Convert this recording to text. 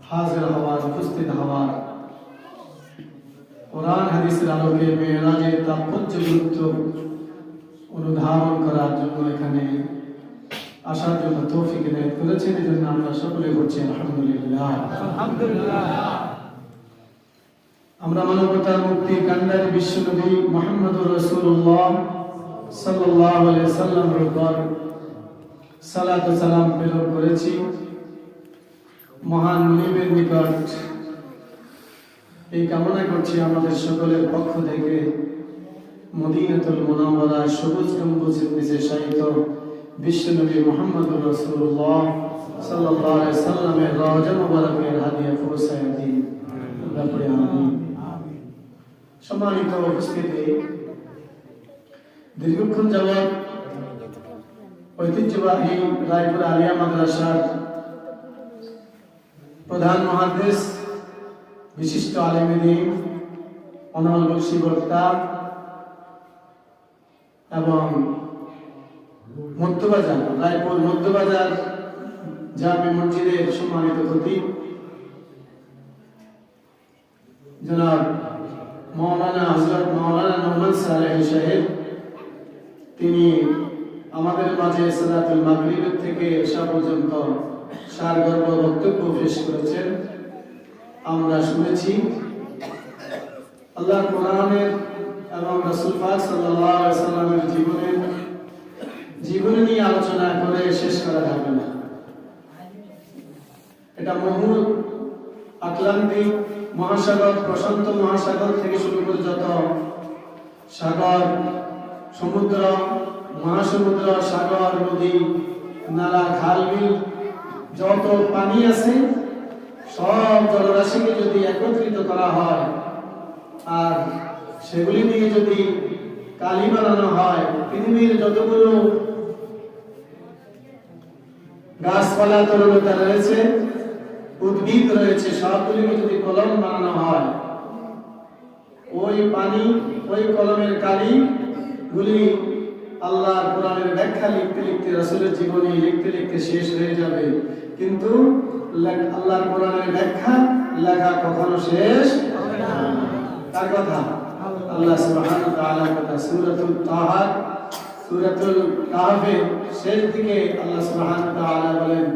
হাজির হওয়ার, উপস্থিত হওয়ার, কোরআন হাদিসের আলোকে মেরাজের তাৎপর্য গুরুত্ব অনুধাবন করার জন্য এখানে আসার জন্য তৌফিক এনায়েত করেছেন। এই জন্য আমরা সকলে বলছি আলহামদুলিল্লাহ। আমরা মানবতার মুক্তির কান্ডারি বিশ্বনবী মুহাম্মদুর রাসূলুল্লাহ সাল্লাল্লাহু আলাইহি সাল্লামের উপর সালাত ও সালাম প্রেরণ করেছি। মহান মুনিবের নিকট এই কামনা করছি আমাদের সকলের পক্ষ থেকে মদিনাতুল মুনাওয়ারার সবুজ গম্বুজের নিচে শায়িত বিশ্বনবী মুহাম্মদুর রাসূলুল্লাহ সাল্লাল্লাহু আলাইহি সাল্লামের রওজা মুবারকের হাদিয়া পৌঁছায় দিন। আমরা পড়ি আমিন। সম্মানিত উপস্থিতি, দীর্ঘক্ষণ যাবৎ ঐতিহ্যবাহী রায়পুর আলিয়া মাদ্রাসার প্রধান মুহাদ্দিস, বিশিষ্ট আলেমে দ্বীন, অনল বক্সী বক্তা এবং মধ্যবাজার রায়পুর মধ্যবাজার জামে মসজিদের সম্মানিত খতিব জনাব মাওলানা হযরত মাওলানা নোমান সালেহ সাহেব, তিনি আমাদের মাঝে সালাতুল মাগরিব থেকে এশা পর্যন্ত সারগর্ভ বক্তব্য পেশ করেছেন। আমরা শুনেছি আল্লাহর কোরআনের এবং রাসূল পাক সাল্লাল্লাহু আলাইহি সাল্লামের জীবনী নিয়ে আলোচনা করে শেষ করা যাবে না। এটা মহুল আটলান্টিক মহাসাগর, প্রশান্ত মহাসাগর থেকে শুরু করে যত সাগর, সমুদ্র, মহাসমুদ্র, সাগর, নদী, নালা, খাল, বিল, যত পানি আছে সব জলরাশিকে যদি একত্রিত করা হয় আর সেগুলি নিয়ে যদি কালি বানানো হয়, পৃথিবীর যতগুলো গাছপালা তরুলতা রয়েছে, উদ্ভিদ রয়েছে, সবগুলিকে যদি কলম বানানো হয়, ওই পানি, ওই কলমের কালি গুলি আল্লাহর কোরআনের ব্যাখ্যা লিখতে লিখতে, রাসূলের জীবনী লিখতে লিখতে শেষ হয়ে যাবে, কিন্তু আল্লাহর কোরআনের ব্যাখ্যা লেখা কখনো শেষ হবে না। তার কথা আল্লাহ সুবহানাহু ওয়া তাআলার কথা সূরাতুল তাহা, সূরাতুল কাহফের শেষ দিকে আল্লাহ সুবহানাহু ওয়া তাআলা বলেন,